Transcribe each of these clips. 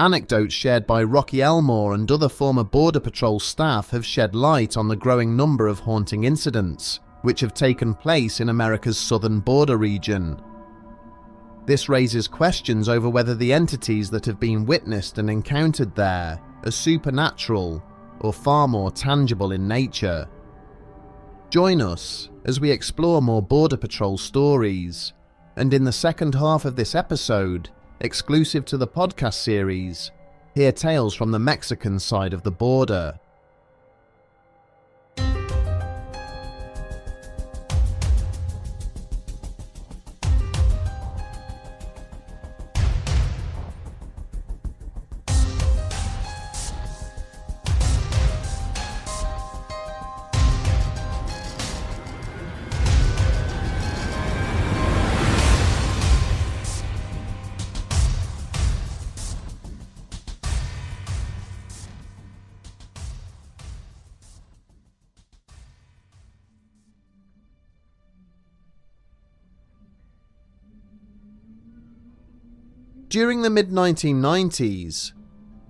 Anecdotes shared by Rocky Elmore and other former Border Patrol staff have shed light on the growing number of haunting incidents which have taken place in America's southern border region. This raises questions over whether the entities that have been witnessed and encountered there are supernatural or far more tangible in nature. Join us as we explore more Border Patrol stories, and in the second half of this episode, exclusive to the podcast series, hear tales from the Mexican side of the border. During the mid-1990s,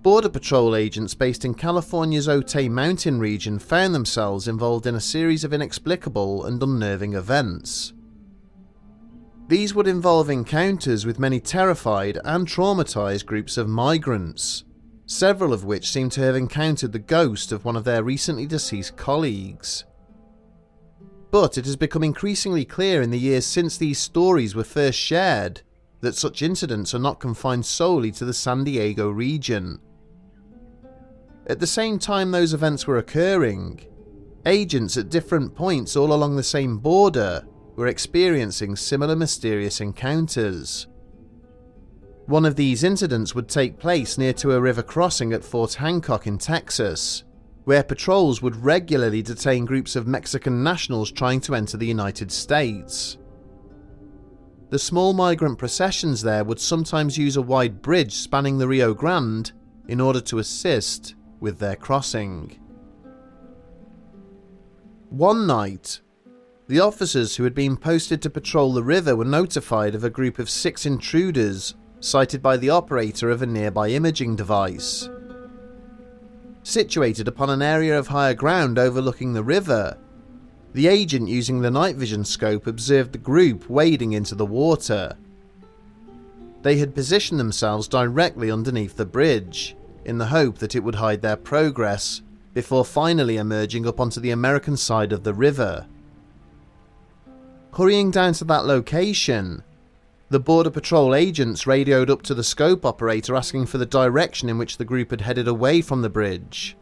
Border Patrol agents based in California's Otay Mountain region found themselves involved in a series of inexplicable and unnerving events. These would involve encounters with many terrified and traumatized groups of migrants, several of which seem to have encountered the ghost of one of their recently deceased colleagues. But it has become increasingly clear in the years since these stories were first shared that such incidents are not confined solely to the San Diego region. At the same time those events were occurring, agents at different points all along the same border were experiencing similar mysterious encounters. One of these incidents would take place near to a river crossing at Fort Hancock in Texas, where patrols would regularly detain groups of Mexican nationals trying to enter the United States. The small migrant processions there would sometimes use a wide bridge spanning the Rio Grande in order to assist with their crossing. One night, the officers who had been posted to patrol the river were notified of a group of 6 intruders sighted by the operator of a nearby imaging device. Situated upon an area of higher ground overlooking the river, the agent using the night vision scope observed the group wading into the water. They had positioned themselves directly underneath the bridge, in the hope that it would hide their progress, before finally emerging up onto the American side of the river. Hurrying down to that location, the Border Patrol agents radioed up to the scope operator asking for the direction in which the group had headed away from the bridge.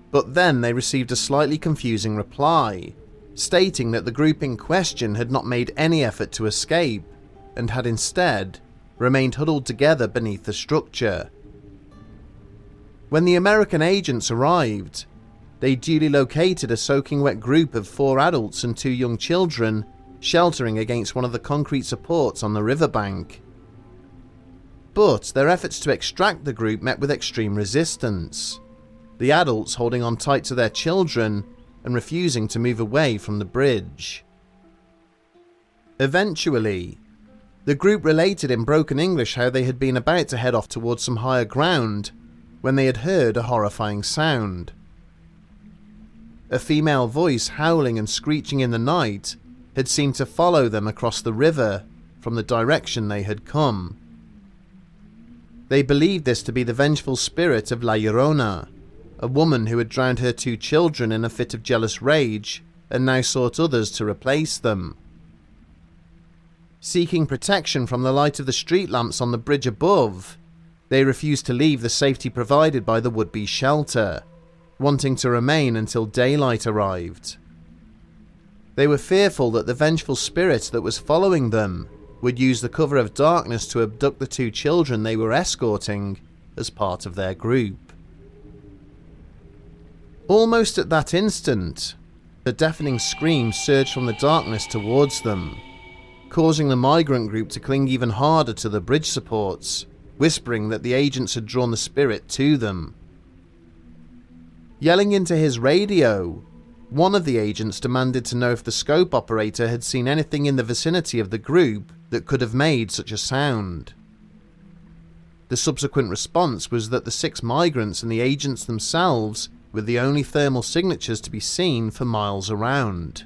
But then they received a slightly confusing reply, stating that the group in question had not made any effort to escape, and had instead remained huddled together beneath the structure. When the American agents arrived, they duly located a soaking wet group of 4 adults and 2 young children sheltering against one of the concrete supports on the riverbank. But their efforts to extract the group met with extreme resistance, the adults holding on tight to their children and refusing to move away from the bridge. Eventually, the group related in broken English how they had been about to head off towards some higher ground when they had heard a horrifying sound. A female voice howling and screeching in the night had seemed to follow them across the river from the direction they had come. They believed this to be the vengeful spirit of La Llorona, a woman who had drowned her 2 children in a fit of jealous rage and now sought others to replace them. Seeking protection from the light of the street lamps on the bridge above, they refused to leave the safety provided by the would-be shelter, wanting to remain until daylight arrived. They were fearful that the vengeful spirit that was following them would use the cover of darkness to abduct the 2 children they were escorting as part of their group. Almost at that instant, a deafening scream surged from the darkness towards them, causing the migrant group to cling even harder to the bridge supports, whispering that the agents had drawn the spirit to them. Yelling into his radio, one of the agents demanded to know if the scope operator had seen anything in the vicinity of the group that could have made such a sound. The subsequent response was that the 6 migrants and the agents themselves were the only thermal signatures to be seen for miles around.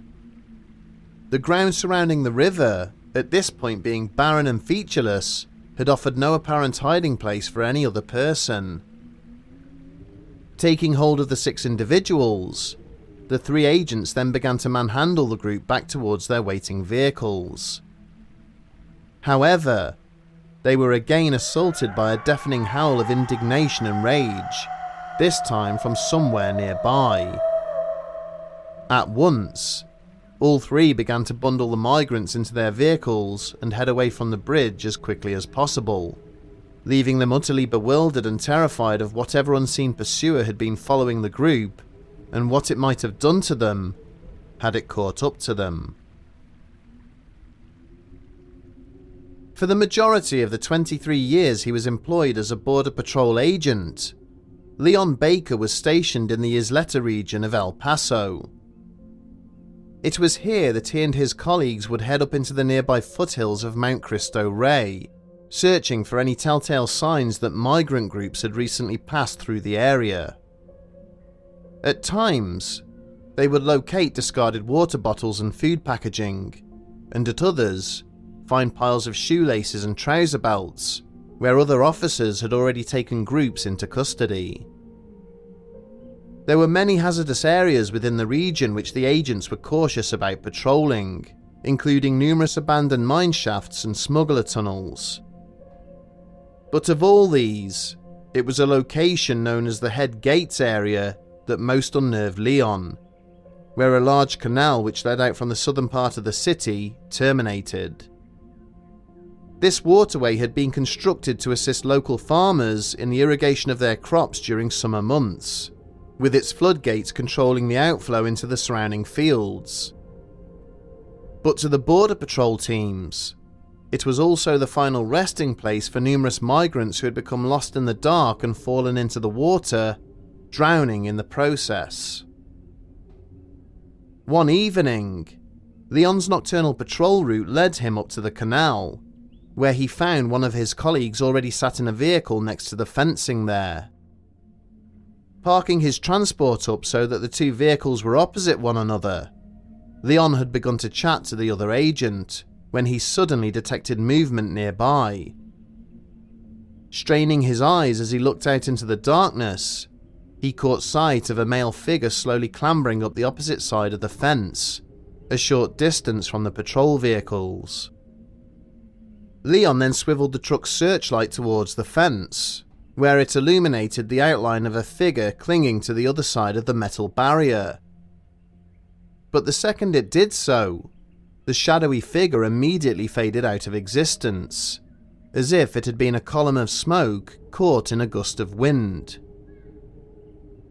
The ground surrounding the river, at this point being barren and featureless, had offered no apparent hiding place for any other person. Taking hold of the 6 individuals, the 3 agents then began to manhandle the group back towards their waiting vehicles. However, they were again assaulted by a deafening howl of indignation and rage, this time from somewhere nearby. At once, all 3 began to bundle the migrants into their vehicles and head away from the bridge as quickly as possible, leaving them utterly bewildered and terrified of whatever unseen pursuer had been following the group and what it might have done to them had it caught up to them. For the majority of the 23 years he was employed as a Border Patrol agent, Leon Baker was stationed in the Isleta region of El Paso. It was here that he and his colleagues would head up into the nearby foothills of Mount Cristo Rey, searching for any telltale signs that migrant groups had recently passed through the area. At times, they would locate discarded water bottles and food packaging, and at others, find piles of shoelaces and trouser belts, where other officers had already taken groups into custody. There were many hazardous areas within the region which the agents were cautious about patrolling, including numerous abandoned mine shafts and smuggler tunnels. But of all these, it was a location known as the Head Gates area that most unnerved Leon, where a large canal which led out from the southern part of the city terminated. This waterway had been constructed to assist local farmers in the irrigation of their crops during summer months, with its floodgates controlling the outflow into the surrounding fields. But to the Border Patrol teams, it was also the final resting place for numerous migrants who had become lost in the dark and fallen into the water, drowning in the process. One evening, Leon's nocturnal patrol route led him up to the canal, where he found one of his colleagues already sat in a vehicle next to the fencing there. Parking his transport up so that the 2 vehicles were opposite one another, Leon had begun to chat to the other agent when he suddenly detected movement nearby. Straining his eyes as he looked out into the darkness, he caught sight of a male figure slowly clambering up the opposite side of the fence, a short distance from the patrol vehicles. Leon then swiveled the truck's searchlight towards the fence, where it illuminated the outline of a figure clinging to the other side of the metal barrier. But the second it did so, the shadowy figure immediately faded out of existence, as if it had been a column of smoke caught in a gust of wind.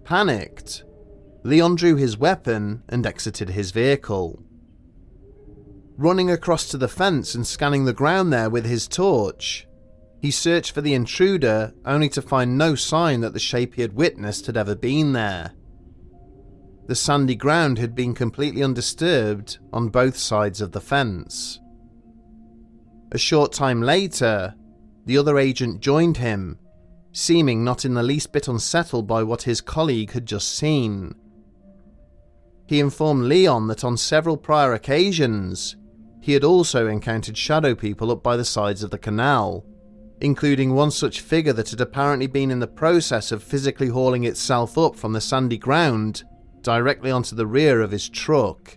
Panicked, Leon drew his weapon and exited his vehicle. Running across to the fence and scanning the ground there with his torch, he searched for the intruder only to find no sign that the shape he had witnessed had ever been there. The sandy ground had been completely undisturbed on both sides of the fence. A short time later, the other agent joined him, seeming not in the least bit unsettled by what his colleague had just seen. He informed Leon that on several prior occasions, he had also encountered shadow people up by the sides of the canal, including one such figure that had apparently been in the process of physically hauling itself up from the sandy ground directly onto the rear of his truck.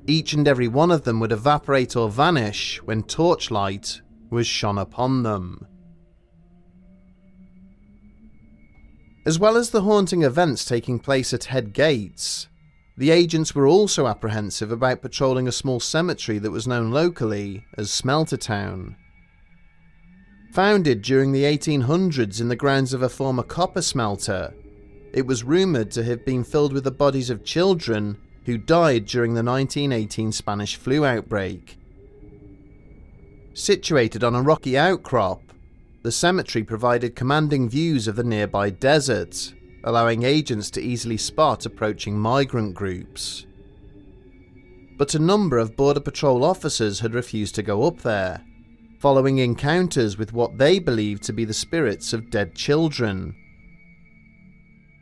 Each and every one of them would evaporate or vanish when torchlight was shone upon them. As well as the haunting events taking place at Head Gates, the agents were also apprehensive about patrolling a small cemetery that was known locally as Smelter Town. Founded during the 1800s in the grounds of a former copper smelter, it was rumoured to have been filled with the bodies of children who died during the 1918 Spanish flu outbreak. Situated on a rocky outcrop, the cemetery provided commanding views of the nearby desert, allowing agents to easily spot approaching migrant groups. But a number of Border Patrol officers had refused to go up there, following encounters with what they believed to be the spirits of dead children.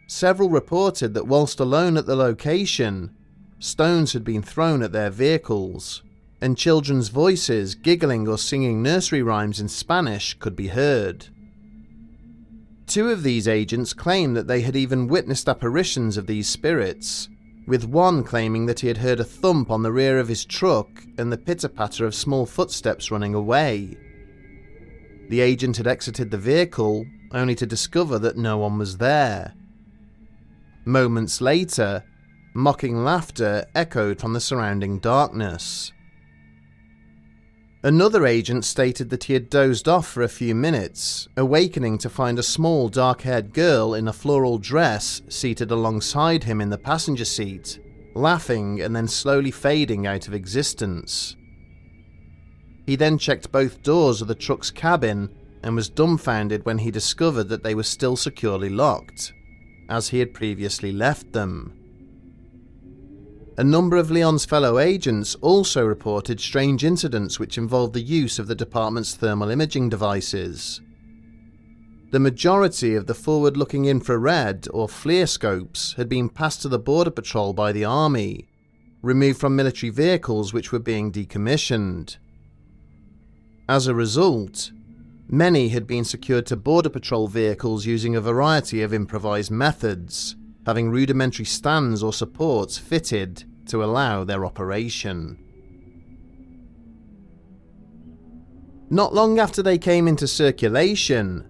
Several reported that whilst alone at the location, stones had been thrown at their vehicles, and children's voices giggling or singing nursery rhymes in Spanish could be heard. Two of these agents claimed that they had even witnessed apparitions of these spirits, with one claiming that he had heard a thump on the rear of his truck and the pitter-patter of small footsteps running away. The agent had exited the vehicle, only to discover that no one was there. Moments later, mocking laughter echoed from the surrounding darkness. Another agent stated that he had dozed off for a few minutes, awakening to find a small dark-haired girl in a floral dress seated alongside him in the passenger seat, laughing and then slowly fading out of existence. He then checked both doors of the truck's cabin and was dumbfounded when he discovered that they were still securely locked, as he had previously left them. A number of Leon's fellow agents also reported strange incidents which involved the use of the department's thermal imaging devices. The majority of the forward-looking infrared or FLIR scopes had been passed to the Border Patrol by the Army, removed from military vehicles which were being decommissioned. As a result, many had been secured to Border Patrol vehicles using a variety of improvised methods, having rudimentary stands or supports fitted to allow their operation. Not long after they came into circulation,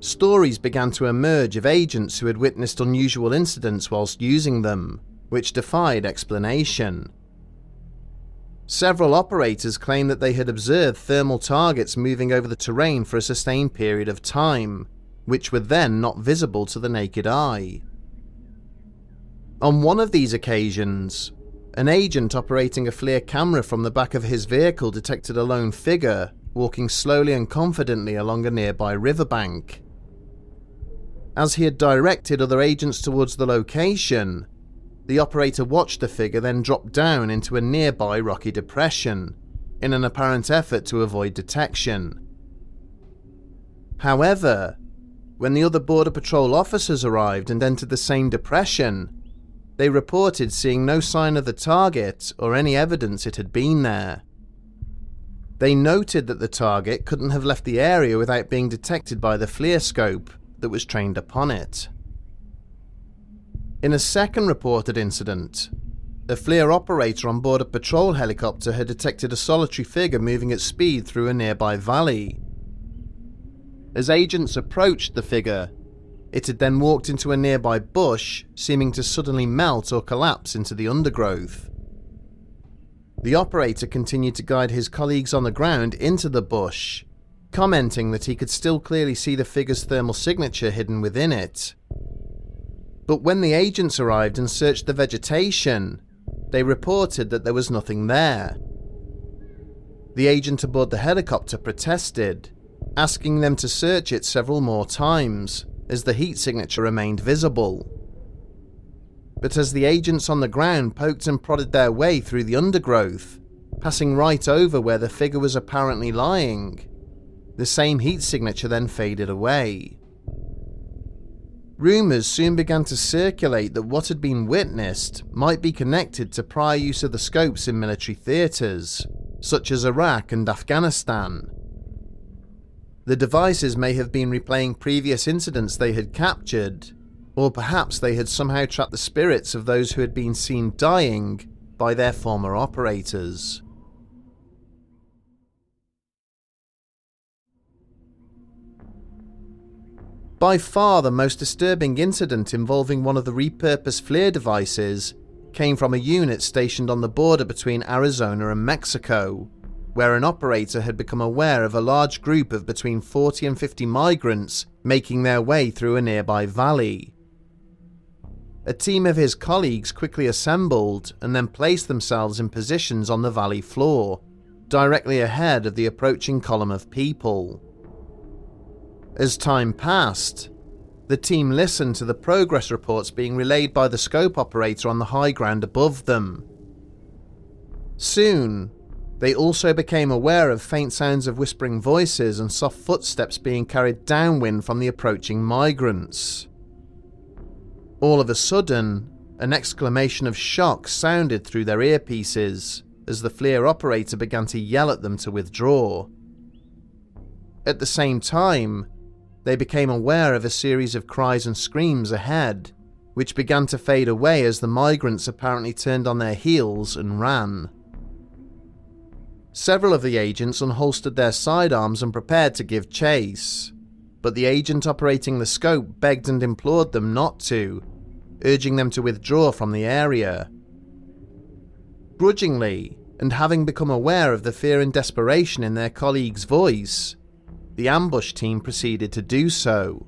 stories began to emerge of agents who had witnessed unusual incidents whilst using them, which defied explanation. Several operators claimed that they had observed thermal targets moving over the terrain for a sustained period of time, which were then not visible to the naked eye. On one of these occasions, an agent operating a FLIR camera from the back of his vehicle detected a lone figure walking slowly and confidently along a nearby riverbank. As he had directed other agents towards the location, the operator watched the figure then drop down into a nearby rocky depression, in an apparent effort to avoid detection. However, when the other Border Patrol officers arrived and entered the same depression, they reported seeing no sign of the target or any evidence it had been there. They noted that the target couldn't have left the area without being detected by the FLIR scope that was trained upon it. In a second reported incident, a FLIR operator on board a patrol helicopter had detected a solitary figure moving at speed through a nearby valley. As agents approached the figure, it had then walked into a nearby bush, seeming to suddenly melt or collapse into the undergrowth. The operator continued to guide his colleagues on the ground into the bush, commenting that he could still clearly see the figure's thermal signature hidden within it. But when the agents arrived and searched the vegetation, they reported that there was nothing there. The agent aboard the helicopter protested, asking them to search it several more times, as the heat signature remained visible. But as the agents on the ground poked and prodded their way through the undergrowth, passing right over where the figure was apparently lying, the same heat signature then faded away. Rumours soon began to circulate that what had been witnessed might be connected to prior use of the scopes in military theatres, such as Iraq and Afghanistan. The devices may have been replaying previous incidents they had captured, or perhaps they had somehow trapped the spirits of those who had been seen dying by their former operators. By far the most disturbing incident involving one of the repurposed FLIR devices came from a unit stationed on the border between Arizona and Mexico, where an operator had become aware of a large group of between 40 and 50 migrants making their way through a nearby valley. A team of his colleagues quickly assembled and then placed themselves in positions on the valley floor, directly ahead of the approaching column of people. As time passed, the team listened to the progress reports being relayed by the scope operator on the high ground above them. Soon, They also became aware of faint sounds of whispering voices and soft footsteps being carried downwind from the approaching migrants. All of a sudden, an exclamation of shock sounded through their earpieces as the FLIR operator began to yell at them to withdraw. At the same time, they became aware of a series of cries and screams ahead, which began to fade away as the migrants apparently turned on their heels and ran. Several of the agents unholstered their sidearms and prepared to give chase, but the agent operating the scope begged and implored them not to, urging them to withdraw from the area. Grudgingly, and having become aware of the fear and desperation in their colleague's voice, the ambush team proceeded to do so.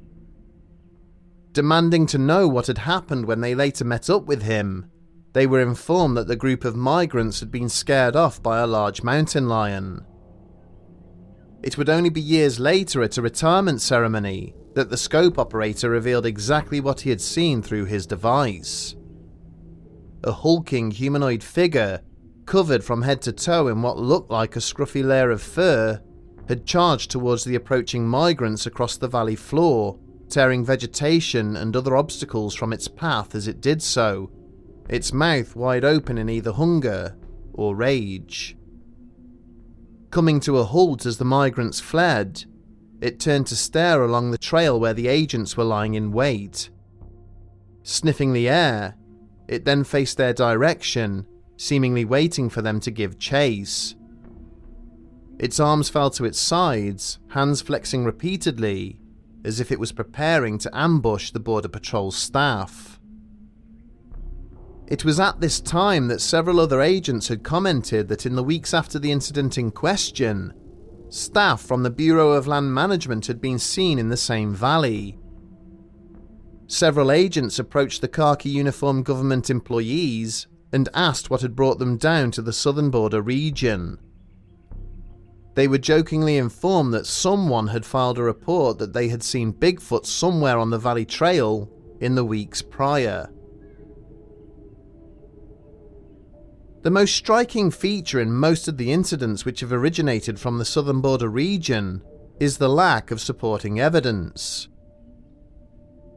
Demanding to know what had happened when they later met up with him, they were informed that the group of migrants had been scared off by a large mountain lion. It would only be years later at a retirement ceremony that the scope operator revealed exactly what he had seen through his device. A hulking humanoid figure, covered from head to toe in what looked like a scruffy layer of fur, had charged towards the approaching migrants across the valley floor, tearing vegetation and other obstacles from its path as it did so, its mouth wide open in either hunger or rage. Coming to a halt as the migrants fled, it turned to stare along the trail where the agents were lying in wait. Sniffing the air, it then faced their direction, seemingly waiting for them to give chase. Its arms fell to its sides, hands flexing repeatedly, as if it was preparing to ambush the Border Patrol staff. It was at this time that several other agents had commented that in the weeks after the incident in question, staff from the Bureau of Land Management had been seen in the same valley. Several agents approached the khaki-uniformed government employees and asked what had brought them down to the southern border region. They were jokingly informed that someone had filed a report that they had seen Bigfoot somewhere on the valley trail in the weeks prior. The most striking feature in most of the incidents which have originated from the southern border region is the lack of supporting evidence.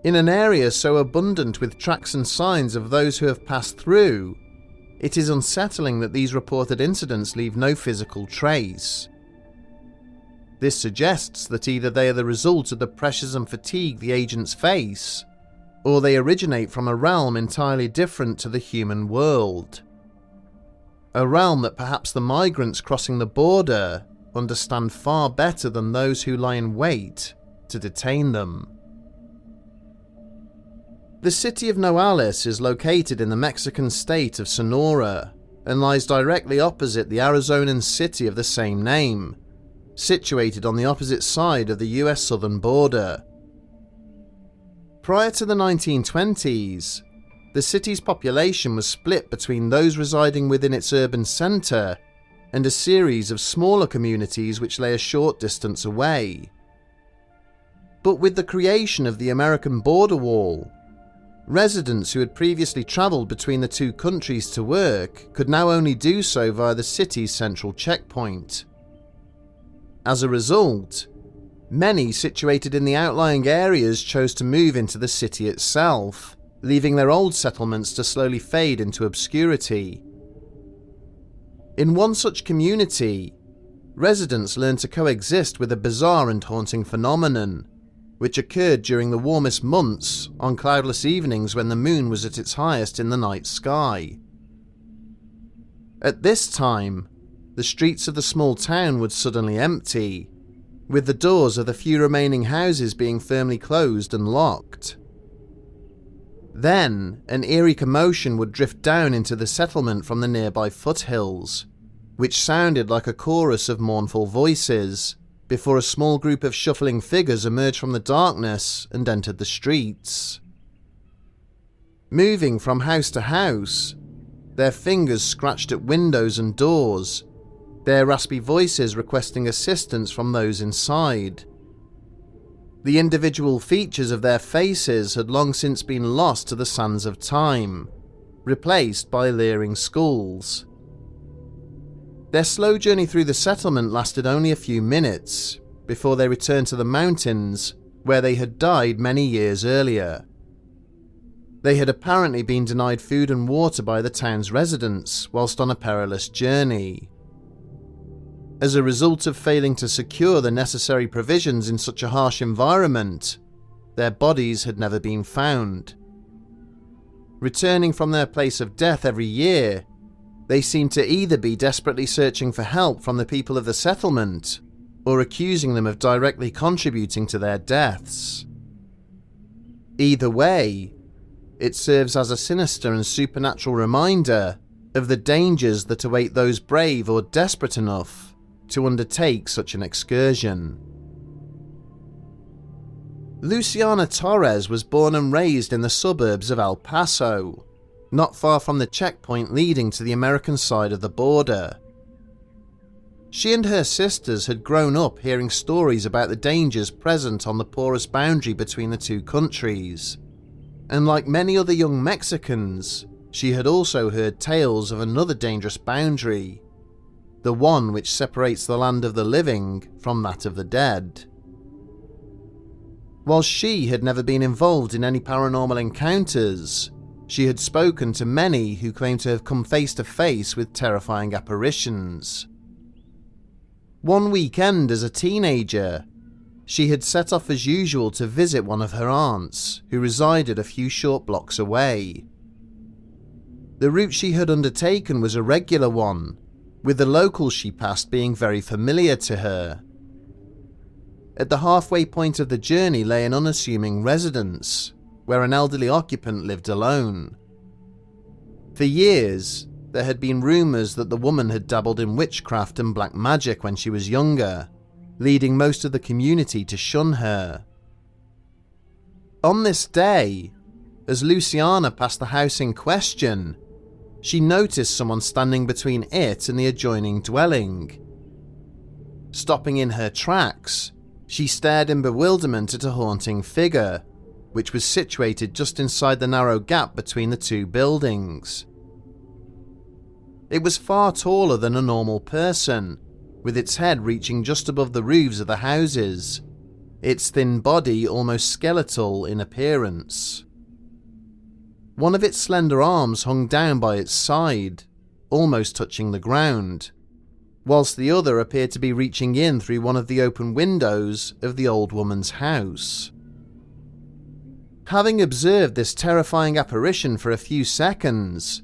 In an area so abundant with tracks and signs of those who have passed through, it is unsettling that these reported incidents leave no physical trace. This suggests that either they are the result of the pressures and fatigue the agents face, or they originate from a realm entirely different to the human world. A realm that perhaps the migrants crossing the border understand far better than those who lie in wait to detain them. The city of Nogales is located in the Mexican state of Sonora and lies directly opposite the Arizonan city of the same name, situated on the opposite side of the US southern border. Prior to the 1920s, the city's population was split between those residing within its urban centre and a series of smaller communities which lay a short distance away. But with the creation of the American border wall, residents who had previously travelled between the two countries to work could now only do so via the city's central checkpoint. As a result, many situated in the outlying areas chose to move into the city itself, leaving their old settlements to slowly fade into obscurity. In one such community, residents learned to coexist with a bizarre and haunting phenomenon, which occurred during the warmest months on cloudless evenings when the moon was at its highest in the night sky. At this time, the streets of the small town would suddenly empty, with the doors of the few remaining houses being firmly closed and locked. Then, an eerie commotion would drift down into the settlement from the nearby foothills, which sounded like a chorus of mournful voices, before a small group of shuffling figures emerged from the darkness and entered the streets. Moving from house to house, their fingers scratched at windows and doors, their raspy voices requesting assistance from those inside. The individual features of their faces had long since been lost to the sands of time, replaced by leering skulls. Their slow journey through the settlement lasted only a few minutes before they returned to the mountains where they had died many years earlier. They had apparently been denied food and water by the town's residents whilst on a perilous journey. As a result of failing to secure the necessary provisions in such a harsh environment, their bodies had never been found. Returning from their place of death every year, they seemed to either be desperately searching for help from the people of the settlement or accusing them of directly contributing to their deaths. Either way, it serves as a sinister and supernatural reminder of the dangers that await those brave or desperate enough to undertake such an excursion. Luciana Torres was born and raised in the suburbs of El Paso, not far from the checkpoint leading to the American side of the border. She and her sisters had grown up hearing stories about the dangers present on the porous boundary between the two countries, and like many other young Mexicans, she had also heard tales of another dangerous boundary, the one which separates the land of the living from that of the dead. While she had never been involved in any paranormal encounters, she had spoken to many who claimed to have come face to face with terrifying apparitions. One weekend as a teenager, she had set off as usual to visit one of her aunts, who resided a few short blocks away. The route she had undertaken was a regular one, with the locals she passed being very familiar to her. At the halfway point of the journey lay an unassuming residence, where an elderly occupant lived alone. For years, there had been rumours that the woman had dabbled in witchcraft and black magic when she was younger, leading most of the community to shun her. On this day, as Luciana passed the house in question, she noticed someone standing between it and the adjoining dwelling. Stopping in her tracks, she stared in bewilderment at a haunting figure, which was situated just inside the narrow gap between the two buildings. It was far taller than a normal person, with its head reaching just above the roofs of the houses, its thin body almost skeletal in appearance. One of its slender arms hung down by its side, almost touching the ground, whilst the other appeared to be reaching in through one of the open windows of the old woman's house. Having observed this terrifying apparition for a few seconds,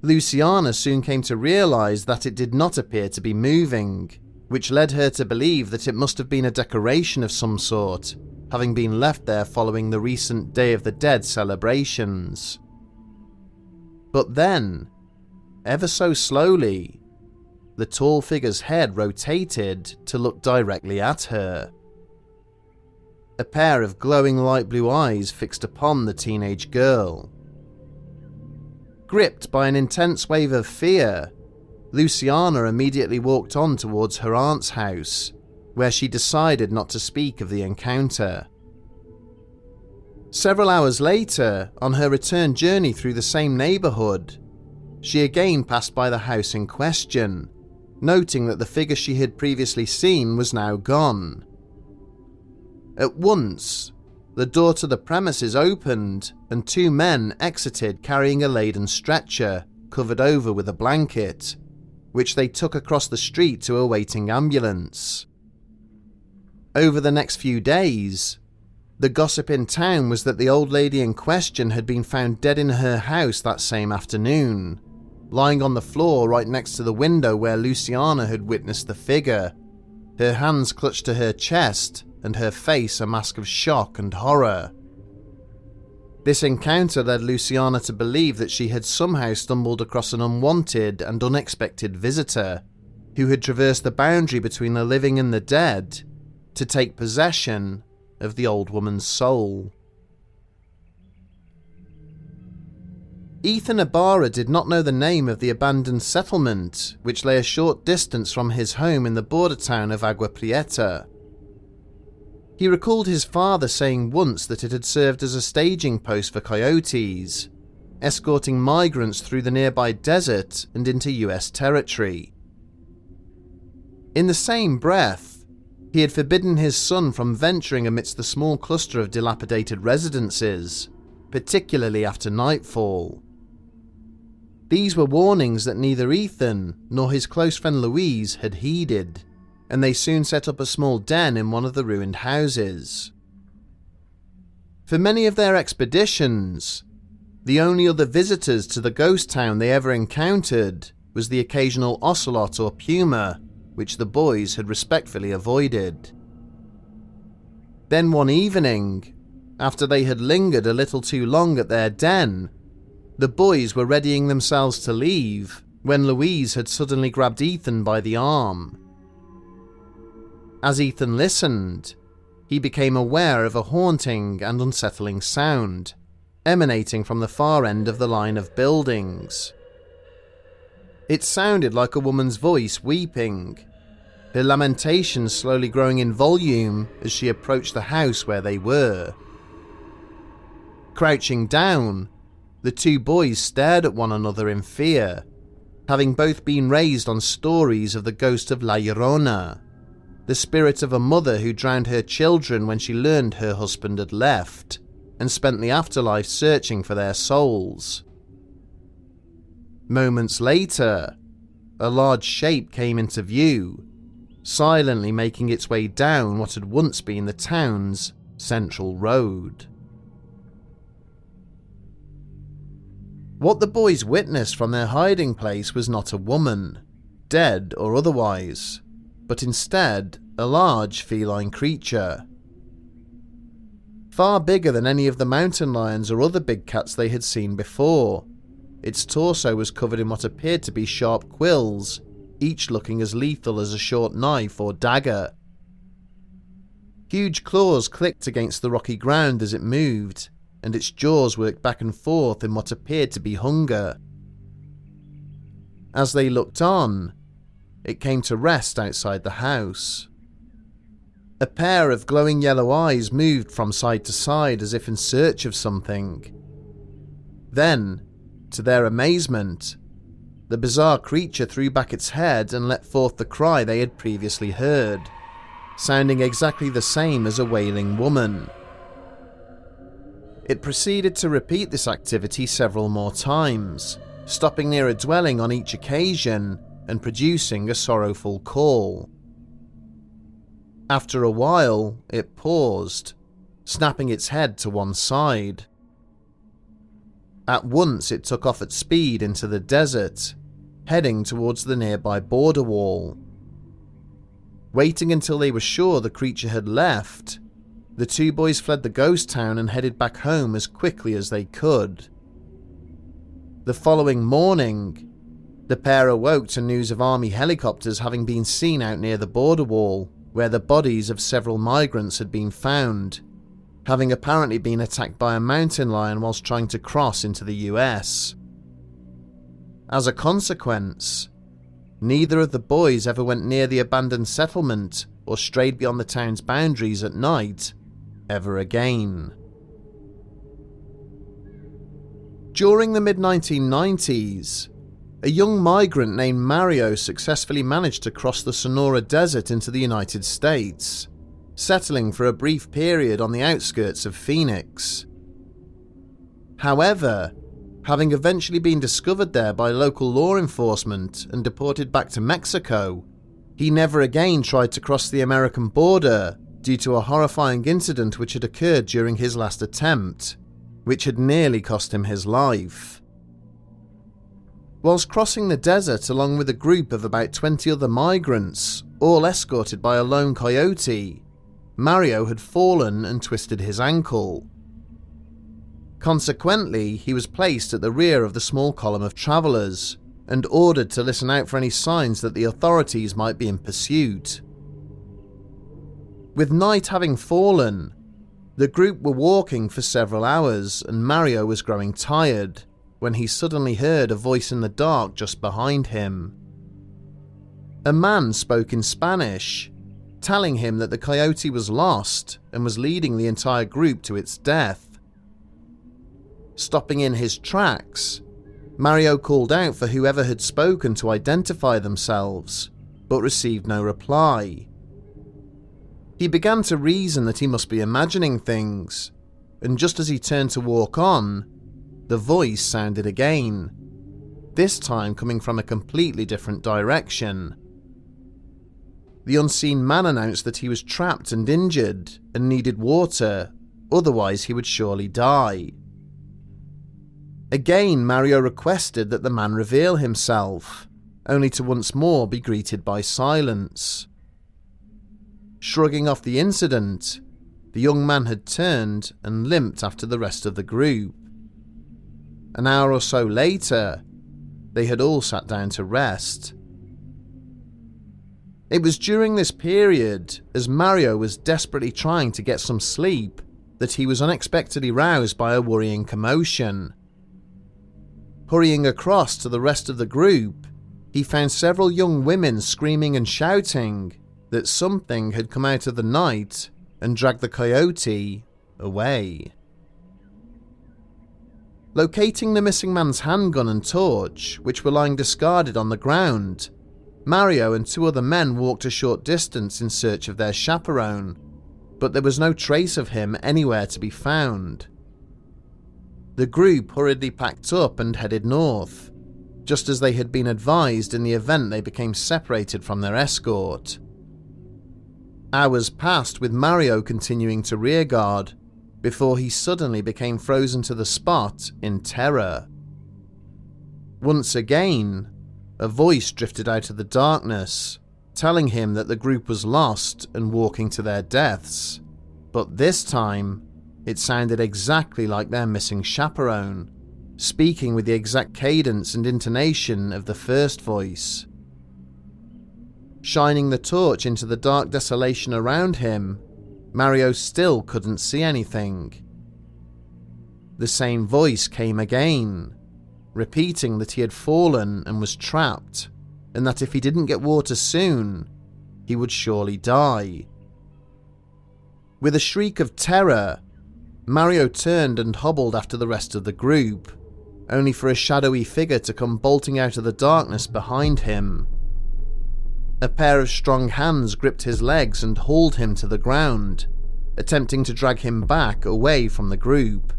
Luciana soon came to realise that it did not appear to be moving, which led her to believe that it must have been a decoration of some sort, having been left there following the recent Day of the Dead celebrations. But then, ever so slowly, the tall figure's head rotated to look directly at her. A pair of glowing light blue eyes fixed upon the teenage girl. Gripped by an intense wave of fear, Luciana immediately walked on towards her aunt's house, where she decided not to speak of the encounter. Several hours later, on her return journey through the same neighbourhood, she again passed by the house in question, noting that the figure she had previously seen was now gone. At once, the door to the premises opened and two men exited carrying a laden stretcher covered over with a blanket, which they took across the street to a waiting ambulance. Over the next few days, the gossip in town was that the old lady in question had been found dead in her house that same afternoon, lying on the floor right next to the window where Luciana had witnessed the figure, her hands clutched to her chest and her face a mask of shock and horror. This encounter led Luciana to believe that she had somehow stumbled across an unwanted and unexpected visitor who had traversed the boundary between the living and the dead to take possession of the old woman's soul. Ethan Ibarra did not know the name of the abandoned settlement, which lay a short distance from his home in the border town of Agua Prieta. He recalled his father saying once that it had served as a staging post for coyotes, escorting migrants through the nearby desert and into US territory. In the same breath, he had forbidden his son from venturing amidst the small cluster of dilapidated residences, particularly after nightfall. These were warnings that neither Ethan nor his close friend Louise had heeded, and they soon set up a small den in one of the ruined houses. For many of their expeditions, the only other visitors to the ghost town they ever encountered was the occasional ocelot or puma, which the boys had respectfully avoided. Then one evening, after they had lingered a little too long at their den, the boys were readying themselves to leave when Louise had suddenly grabbed Ethan by the arm. As Ethan listened, he became aware of a haunting and unsettling sound emanating from the far end of the line of buildings. It sounded like a woman's voice weeping, her lamentations slowly growing in volume as she approached the house where they were. Crouching down, the two boys stared at one another in fear, having both been raised on stories of the ghost of La Llorona, the spirit of a mother who drowned her children when she learned her husband had left, and spent the afterlife searching for their souls. Moments later, a large shape came into view, silently making its way down what had once been the town's central road. What the boys witnessed from their hiding place was not a woman, dead or otherwise, but instead a large feline creature. Far bigger than any of the mountain lions or other big cats they had seen before. Its torso was covered in what appeared to be sharp quills, each looking as lethal as a short knife or dagger. Huge claws clicked against the rocky ground as it moved, and its jaws worked back and forth in what appeared to be hunger. As they looked on, it came to rest outside the house. A pair of glowing yellow eyes moved from side to side as if in search of something. Then, to their amazement, the bizarre creature threw back its head and let forth the cry they had previously heard, sounding exactly the same as a wailing woman. It proceeded to repeat this activity several more times, stopping near a dwelling on each occasion and producing a sorrowful call. After a while, it paused, snapping its head to one side. At once it took off at speed into the desert, heading towards the nearby border wall. Waiting until they were sure the creature had left, the two boys fled the ghost town and headed back home as quickly as they could. The following morning, the pair awoke to news of army helicopters having been seen out near the border wall, where the bodies of several migrants had been found, having apparently been attacked by a mountain lion whilst trying to cross into the US. As a consequence, neither of the boys ever went near the abandoned settlement or strayed beyond the town's boundaries at night ever again. During the mid-1990s, a young migrant named Mario successfully managed to cross the Sonora Desert into the United States, settling for a brief period on the outskirts of Phoenix. However, having eventually been discovered there by local law enforcement and deported back to Mexico, he never again tried to cross the American border due to a horrifying incident which had occurred during his last attempt, which had nearly cost him his life. Whilst crossing the desert along with a group of about 20 other migrants, all escorted by a lone coyote, Mario had fallen and twisted his ankle. Consequently, he was placed at the rear of the small column of travellers and ordered to listen out for any signs that the authorities might be in pursuit. With night having fallen, the group were walking for several hours and Mario was growing tired when he suddenly heard a voice in the dark just behind him. A man spoke in Spanish, telling him that the coyote was lost and was leading the entire group to its death. Stopping in his tracks, Mario called out for whoever had spoken to identify themselves, but received no reply. He began to reason that he must be imagining things, and just as he turned to walk on, the voice sounded again, this time coming from a completely different direction. The unseen man announced that he was trapped and injured and needed water, otherwise he would surely die. Again, Mario requested that the man reveal himself, only to once more be greeted by silence. Shrugging off the incident, the young man had turned and limped after the rest of the group. An hour or so later, they had all sat down to rest. It was during this period, as Mario was desperately trying to get some sleep, that he was unexpectedly roused by a worrying commotion. Hurrying across to the rest of the group, he found several young women screaming and shouting that something had come out of the night and dragged the coyote away. Locating the missing man's handgun and torch, which were lying discarded on the ground, Mario and 2 other men walked a short distance in search of their chaperone, but there was no trace of him anywhere to be found. The group hurriedly packed up and headed north, just as they had been advised in the event they became separated from their escort. Hours passed with Mario continuing to rearguard, before he suddenly became frozen to the spot in terror. Once again, a voice drifted out of the darkness, telling him that the group was lost and walking to their deaths, but this time, it sounded exactly like their missing chaperone, speaking with the exact cadence and intonation of the first voice. Shining the torch into the dark desolation around him, Mario still couldn't see anything. The same voice came again, repeating that he had fallen and was trapped, and that if he didn't get water soon, he would surely die. With a shriek of terror, Mario turned and hobbled after the rest of the group, only for a shadowy figure to come bolting out of the darkness behind him. A pair of strong hands gripped his legs and hauled him to the ground, attempting to drag him back away from the group.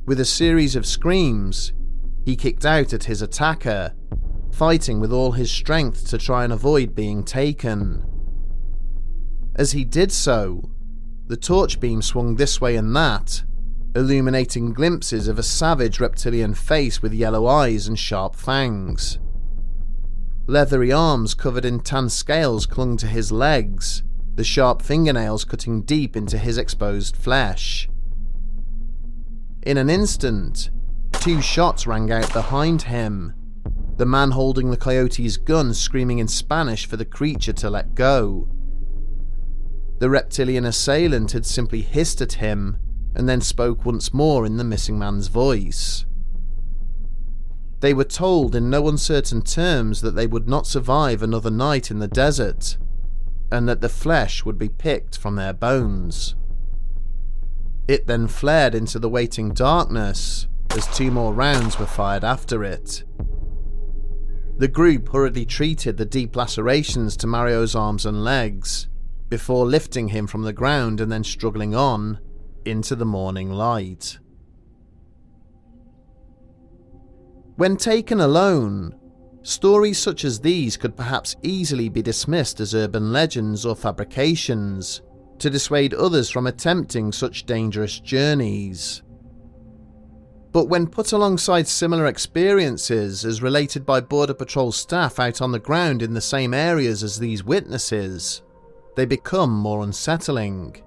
With a series of screams, he kicked out at his attacker, fighting with all his strength to try and avoid being taken. As he did so, the torch beam swung this way and that, illuminating glimpses of a savage reptilian face with yellow eyes and sharp fangs. Leathery arms covered in tan scales clung to his legs, the sharp fingernails cutting deep into his exposed flesh. In an instant, 2 shots rang out behind him, the man holding the coyote's gun screaming in Spanish for the creature to let go. The reptilian assailant had simply hissed at him, and then spoke once more in the missing man's voice. They were told in no uncertain terms that they would not survive another night in the desert, and that the flesh would be picked from their bones. It then flared into the waiting darkness as 2 more rounds were fired after it. The group hurriedly treated the deep lacerations to Mario's arms and legs, before lifting him from the ground and then struggling on into the morning light. When taken alone, stories such as these could perhaps easily be dismissed as urban legends or fabrications to dissuade others from attempting such dangerous journeys. But when put alongside similar experiences as related by Border Patrol staff out on the ground in the same areas as these witnesses, they become more unsettling.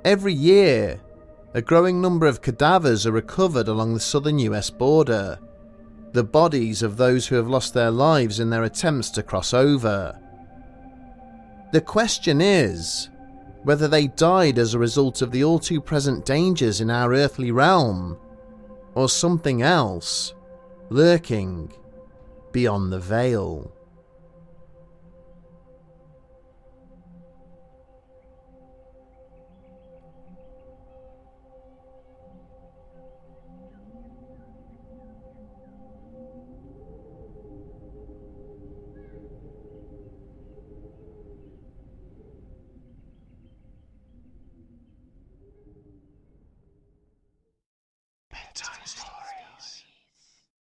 Every year, a growing number of cadavers are recovered along the southern US border, the bodies of those who have lost their lives in their attempts to cross over. The question is whether they died as a result of the all too present dangers in our earthly realm, or something else lurking beyond the veil. Bedtime Stories.